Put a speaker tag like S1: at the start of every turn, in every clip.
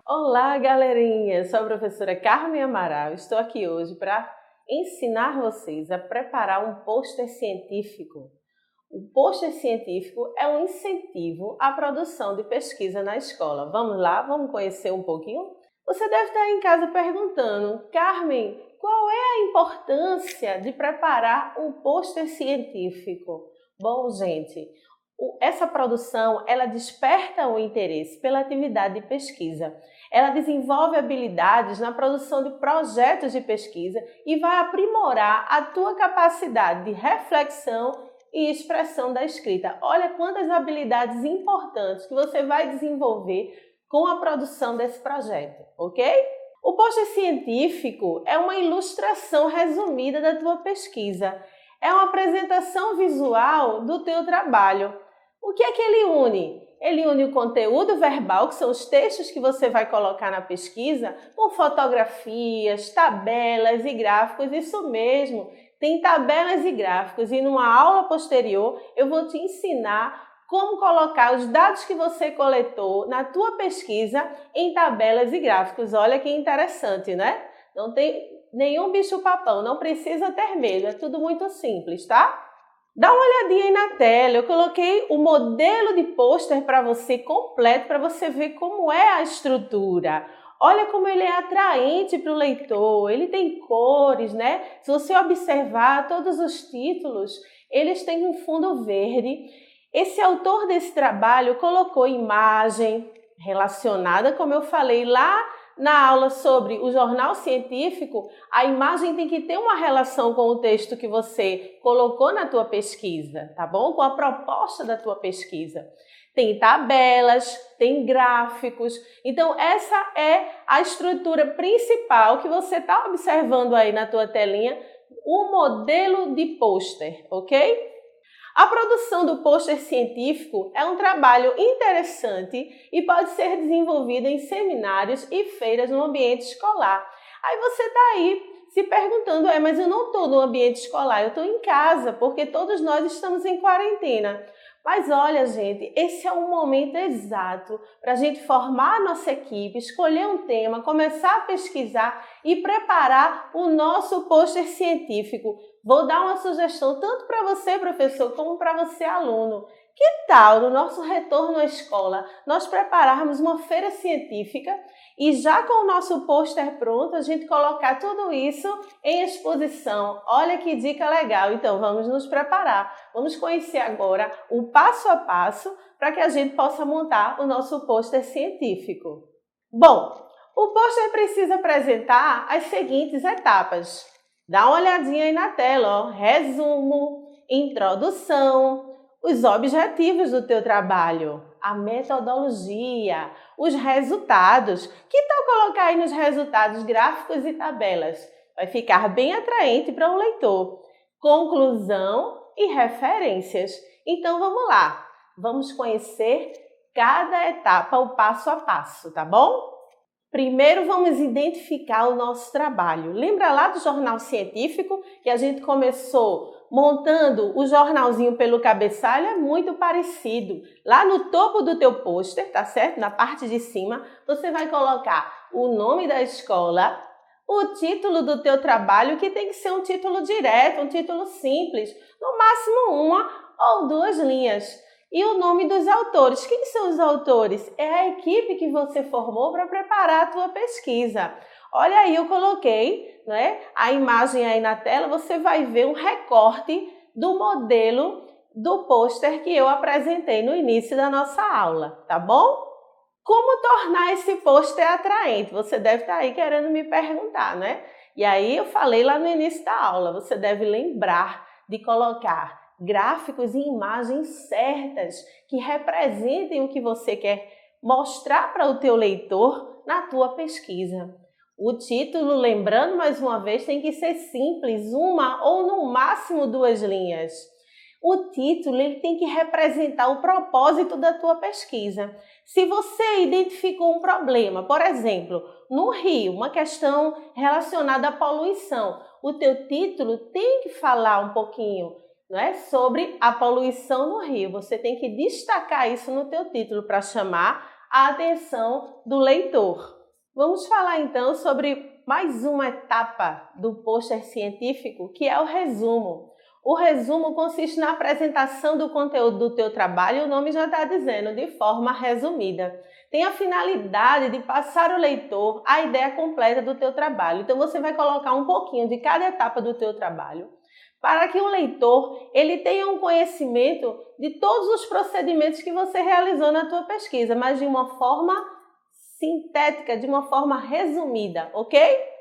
S1: Olá, galerinha! Sou a professora Carmen Amaral. Estou aqui hoje para ensinar vocês a preparar um pôster científico. O pôster científico é um incentivo à produção de pesquisa na escola. Vamos lá? Vamos conhecer um pouquinho? Você deve estar em casa perguntando, Carmen, qual é a importância de preparar um pôster científico? Bom, gente, essa produção, ela desperta o interesse pela atividade de pesquisa. Ela desenvolve habilidades na produção de projetos de pesquisa e vai aprimorar a tua capacidade de reflexão e expressão da escrita. Olha quantas habilidades importantes que você vai desenvolver com a produção desse projeto, ok? O pôster científico é uma ilustração resumida da tua pesquisa. É uma apresentação visual do teu trabalho. O que é que ele une? Ele une o conteúdo verbal, que são os textos que você vai colocar na pesquisa, com fotografias, tabelas e gráficos, isso mesmo, tem tabelas e gráficos. E numa aula posterior eu vou te ensinar como colocar os dados que você coletou na tua pesquisa em tabelas e gráficos. Olha que interessante, né? Não tem nenhum bicho-papão, não precisa ter medo, é tudo muito simples, tá? Dá uma olhadinha aí na tela, eu coloquei o modelo de pôster para você completo, para você ver como é a estrutura. Olha como ele é atraente para o leitor, ele tem cores, né? Se você observar todos os títulos, eles têm um fundo verde. Esse autor desse trabalho colocou imagem relacionada, como eu falei lá na aula sobre o jornal científico, a imagem tem que ter uma relação com o texto que você colocou na tua pesquisa, tá bom? Com a proposta da tua pesquisa. Tem tabelas, tem gráficos. Então, essa é a estrutura principal que você está observando aí na tua telinha, o modelo de pôster, ok? A produção do pôster científico é um trabalho interessante e pode ser desenvolvido em seminários e feiras no ambiente escolar. Aí você está aí se perguntando, mas eu não estou no ambiente escolar, eu estou em casa, porque todos nós estamos em quarentena. Mas olha, gente, esse é um momento exato para a gente formar a nossa equipe, escolher um tema, começar a pesquisar e preparar o nosso pôster científico. Vou dar uma sugestão tanto para você, professor, como para você, aluno. Que tal, no nosso retorno à escola, nós prepararmos uma feira científica e já com o nosso pôster pronto, a gente colocar tudo isso em exposição? Olha que dica legal! Então, vamos nos preparar. Vamos conhecer agora o passo a passo para que a gente possa montar o nosso pôster científico. Bom, o pôster precisa apresentar as seguintes etapas. Dá uma olhadinha aí na tela, ó. Resumo, introdução, os objetivos do teu trabalho, a metodologia, os resultados. Que tal colocar aí nos resultados gráficos e tabelas? Vai ficar bem atraente para o leitor. Conclusão e referências. Então vamos lá, vamos conhecer cada etapa, o passo a passo, tá bom? Primeiro vamos identificar o nosso trabalho. Lembra lá do jornal científico que a gente começou montando o jornalzinho pelo cabeçalho? É muito parecido. Lá no topo do teu pôster, tá certo? Na parte de cima, você vai colocar o nome da escola, o título do teu trabalho, que tem que ser um título direto, um título simples, no máximo uma ou duas linhas. E o nome dos autores. Quem são os autores? É a equipe que você formou para preparar a tua pesquisa. Olha aí, eu coloquei, né, a imagem aí na tela, você vai ver um recorte do modelo do pôster que eu apresentei no início da nossa aula, tá bom? Como tornar esse pôster atraente? Você deve estar aí querendo me perguntar, né? E aí eu falei lá no início da aula, você deve lembrar de colocar gráficos e imagens certas que representem o que você quer mostrar para o teu leitor na tua pesquisa. O título, lembrando mais uma vez, tem que ser simples, uma ou no máximo duas linhas. O título ele tem que representar o propósito da tua pesquisa. Se você identificou um problema, por exemplo, no Rio, uma questão relacionada à poluição, o teu título tem que falar um pouquinho, não é, sobre a poluição no Rio. Você tem que destacar isso no teu título para chamar a atenção do leitor. Vamos falar então sobre mais uma etapa do pôster científico, que é o resumo. O resumo consiste na apresentação do conteúdo do teu trabalho, o nome já está dizendo, de forma resumida. Tem a finalidade de passar ao leitor a ideia completa do teu trabalho. Então você vai colocar um pouquinho de cada etapa do teu trabalho, para que o leitor ele tenha um conhecimento de todos os procedimentos que você realizou na tua pesquisa, mas de uma forma sintética, de uma forma resumida, ok?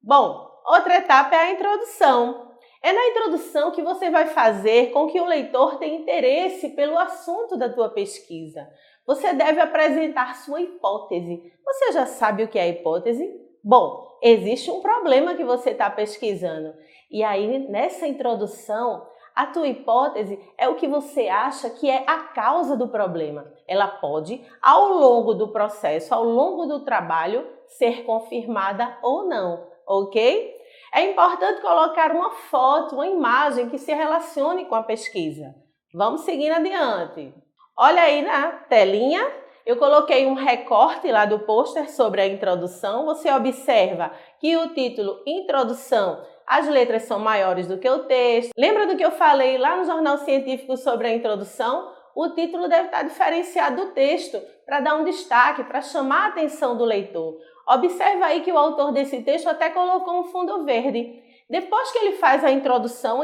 S1: Bom, outra etapa é a introdução. É na introdução que você vai fazer com que o leitor tenha interesse pelo assunto da tua pesquisa. Você deve apresentar sua hipótese. Você já sabe o que é hipótese? Bom, existe um problema que você está pesquisando. E aí, nessa introdução, a tua hipótese é o que você acha que é a causa do problema. Ela pode, ao longo do processo, ao longo do trabalho, ser confirmada ou não, ok? É importante colocar uma foto, uma imagem que se relacione com a pesquisa. Vamos seguindo adiante. Olha aí na telinha, eu coloquei um recorte lá do pôster sobre a introdução. Você observa que o título Introdução, as letras são maiores do que o texto. Lembra do que eu falei lá no Jornal Científico sobre a introdução? O título deve estar diferenciado do texto para dar um destaque, para chamar a atenção do leitor. Observa aí que o autor desse texto até colocou um fundo verde. Depois que ele faz a introdução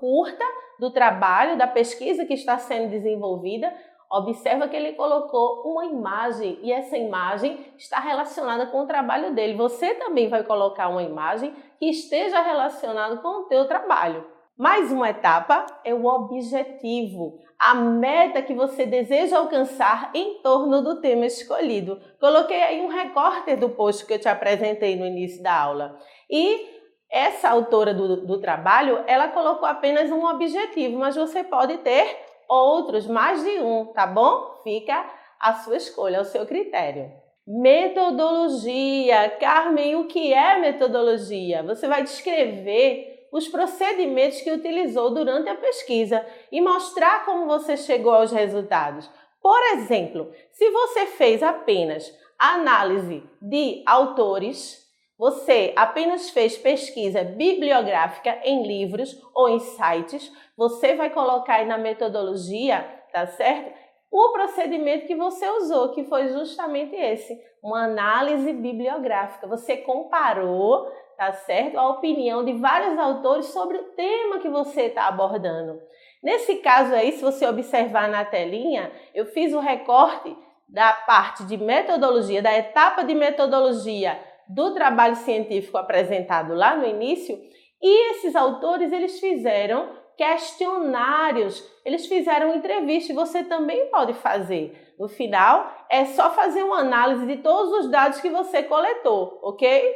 S1: curta do trabalho, da pesquisa que está sendo desenvolvida, observa que ele colocou uma imagem e essa imagem está relacionada com o trabalho dele. Você também vai colocar uma imagem que esteja relacionada com o teu trabalho. Mais uma etapa é o objetivo, a meta que você deseja alcançar em torno do tema escolhido. Coloquei aí um recorte do post que eu te apresentei no início da aula. E essa autora do trabalho, ela colocou apenas um objetivo, mas você pode ter outros, mais de um, tá bom? Fica a sua escolha, ao seu critério. Metodologia. Carmen, o que é metodologia? Você vai descrever os procedimentos que utilizou durante a pesquisa e mostrar como você chegou aos resultados. Por exemplo, se você fez apenas análise de autores, você apenas fez pesquisa bibliográfica em livros ou em sites, você vai colocar aí na metodologia, tá certo? O procedimento que você usou, que foi justamente esse, uma análise bibliográfica. Você comparou, tá certo? A opinião de vários autores sobre o tema que você está abordando. Nesse caso aí, se você observar na telinha, eu fiz o recorte da parte de metodologia, da etapa de metodologia do trabalho científico apresentado lá no início, e esses autores, eles fizeram questionários, eles fizeram entrevista e você também pode fazer. No final, é só fazer uma análise de todos os dados que você coletou, ok?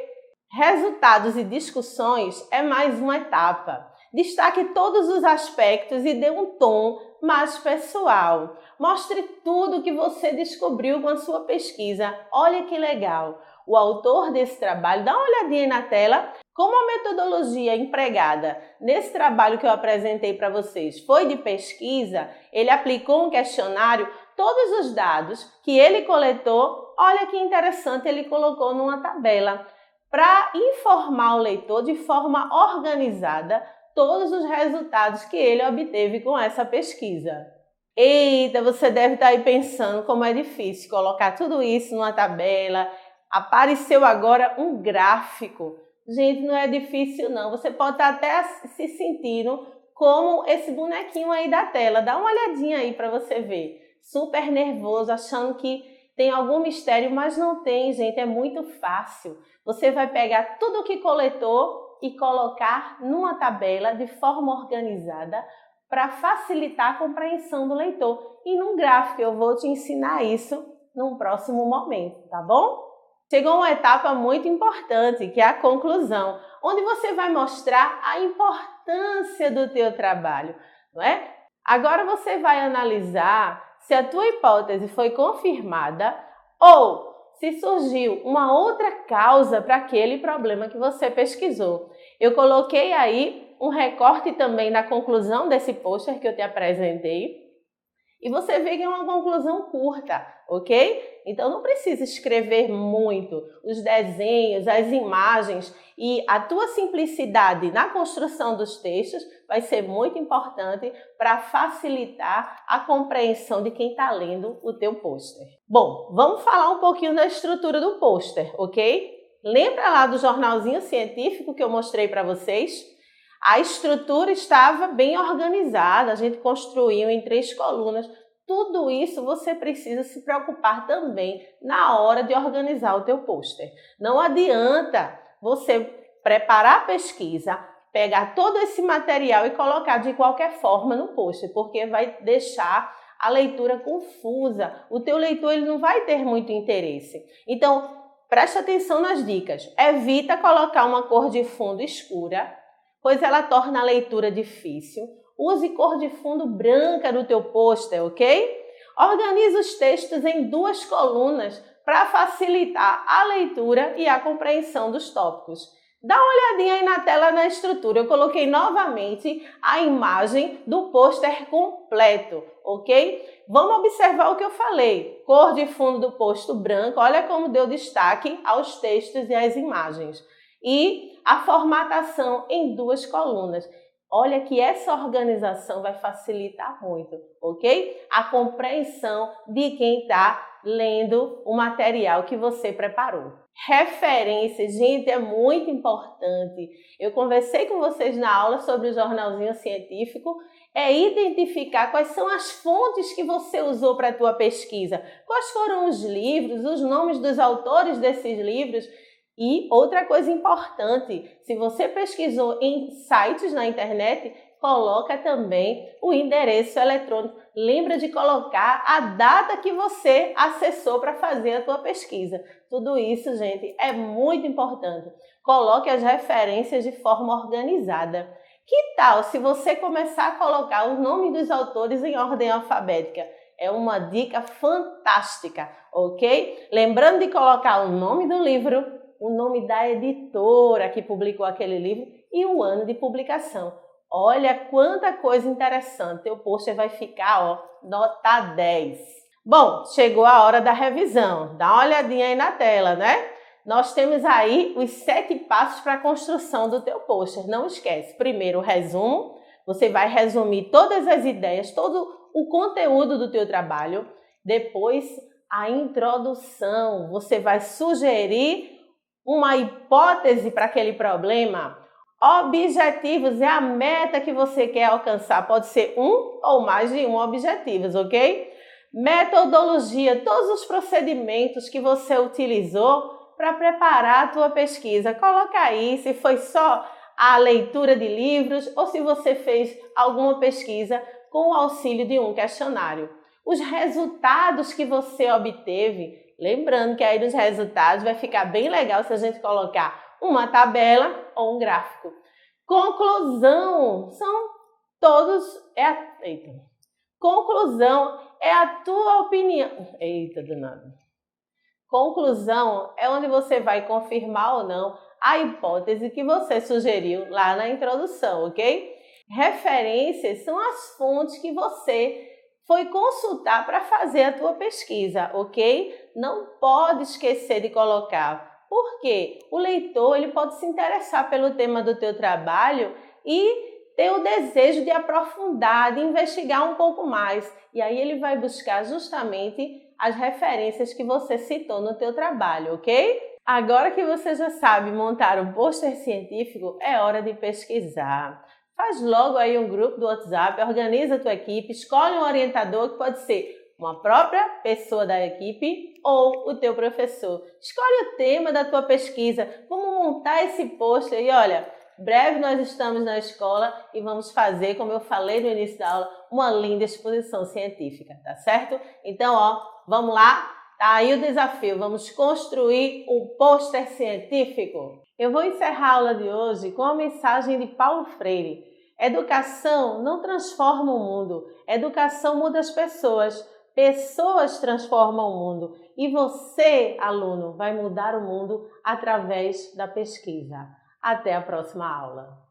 S1: Resultados e discussões é mais uma etapa. Destaque todos os aspectos e dê um tom mais pessoal. Mostre tudo que você descobriu com a sua pesquisa. Olha que legal! O autor desse trabalho, dá uma olhadinha aí na tela, como a metodologia empregada nesse trabalho que eu apresentei para vocês foi de pesquisa, ele aplicou um questionário, todos os dados que ele coletou, olha que interessante, ele colocou numa tabela para informar o leitor de forma organizada todos os resultados que ele obteve com essa pesquisa. Eita, você deve estar aí pensando como é difícil colocar tudo isso numa tabela. Apareceu agora um gráfico. Gente, não é difícil não. Você pode estar até se sentindo como esse bonequinho aí da tela. Dá uma olhadinha aí para você ver. Super nervoso, achando que tem algum mistério, mas não tem, gente. É muito fácil. Você vai pegar tudo o que coletou e colocar numa tabela de forma organizada para facilitar a compreensão do leitor. E num gráfico, eu vou te ensinar isso num próximo momento, tá bom? Chegou uma etapa muito importante, que é a conclusão, onde você vai mostrar a importância do teu trabalho, não é? Agora você vai analisar se a tua hipótese foi confirmada ou se surgiu uma outra causa para aquele problema que você pesquisou. Eu coloquei aí um recorte também da conclusão desse pôster que eu te apresentei. E você vê que é uma conclusão curta, ok? Então não precisa escrever muito. Os desenhos, as imagens e a tua simplicidade na construção dos textos vai ser muito importante para facilitar a compreensão de quem está lendo o teu pôster. Bom, vamos falar um pouquinho da estrutura do pôster, ok? Lembra lá do jornalzinho científico que eu mostrei para vocês? A estrutura estava bem organizada, a gente construiu em 3 colunas. Tudo isso você precisa se preocupar também na hora de organizar o teu pôster. Não adianta você preparar a pesquisa, pegar todo esse material e colocar de qualquer forma no pôster, porque vai deixar a leitura confusa. O teu leitor ele não vai ter muito interesse. Então, preste atenção nas dicas. Evita colocar uma cor de fundo escura, pois ela torna a leitura difícil. Use cor de fundo branca no teu pôster, ok? Organize os textos em 2 colunas para facilitar a leitura e a compreensão dos tópicos. Dá uma olhadinha aí na tela na estrutura. Eu coloquei novamente a imagem do pôster completo, ok? Vamos observar o que eu falei. Cor de fundo do pôster branco. Olha como deu destaque aos textos e às imagens. E a formatação em 2 colunas. Olha que essa organização vai facilitar muito, ok? A compreensão de quem está lendo o material que você preparou. Referências, gente, é muito importante. Eu conversei com vocês na aula sobre o jornalzinho científico. É identificar quais são as fontes que você usou para a tua pesquisa. Quais foram os livros, os nomes dos autores desses livros. E outra coisa importante, se você pesquisou em sites na internet, coloca também o endereço eletrônico. Lembra de colocar a data que você acessou para fazer a tua pesquisa. Tudo isso, gente, é muito importante. Coloque as referências de forma organizada. Que tal se você começar a colocar os nomes dos autores em ordem alfabética? É uma dica fantástica, ok? Lembrando de colocar o nome do livro, o nome da editora que publicou aquele livro e o ano de publicação. Olha quanta coisa interessante, teu pôster vai ficar, ó, nota 10. Bom, chegou a hora da revisão, dá uma olhadinha aí na tela, né? Nós temos aí os 7 passos para a construção do teu pôster, não esquece. Primeiro o resumo, você vai resumir todas as ideias, todo o conteúdo do teu trabalho. Depois a introdução, você vai sugerir uma hipótese para aquele problema. Objetivos é a meta que você quer alcançar. Pode ser um ou mais de um objetivos, ok? Metodologia, todos os procedimentos que você utilizou para preparar a tua pesquisa. Coloca aí se foi só a leitura de livros ou se você fez alguma pesquisa com o auxílio de um questionário. Os resultados que você obteve. Lembrando que aí nos resultados vai ficar bem legal se a gente colocar uma tabela ou um gráfico. Conclusão são todos... Conclusão é a tua opinião. Eita, danado. Conclusão é onde você vai confirmar ou não a hipótese que você sugeriu lá na introdução, ok? Referências são as fontes que você foi consultar para fazer a tua pesquisa, ok? Não pode esquecer de colocar. Por quê? O leitor ele pode se interessar pelo tema do teu trabalho e ter o desejo de aprofundar, de investigar um pouco mais. E aí ele vai buscar justamente as referências que você citou no teu trabalho, ok? Agora que você já sabe montar um pôster científico, é hora de pesquisar. Faz logo aí um grupo do WhatsApp, organiza a tua equipe, escolhe um orientador que pode ser uma própria pessoa da equipe ou o teu professor. Escolhe o tema da tua pesquisa, como montar esse pôster e olha, breve nós estamos na escola e vamos fazer, como eu falei no início da aula, uma linda exposição científica, tá certo? Então, ó, vamos lá? Tá aí o desafio, vamos construir um pôster científico. Eu vou encerrar a aula de hoje com a mensagem de Paulo Freire. Educação não transforma o mundo, educação muda as pessoas. Pessoas transformam o mundo e você, aluno, vai mudar o mundo através da pesquisa. Até a próxima aula.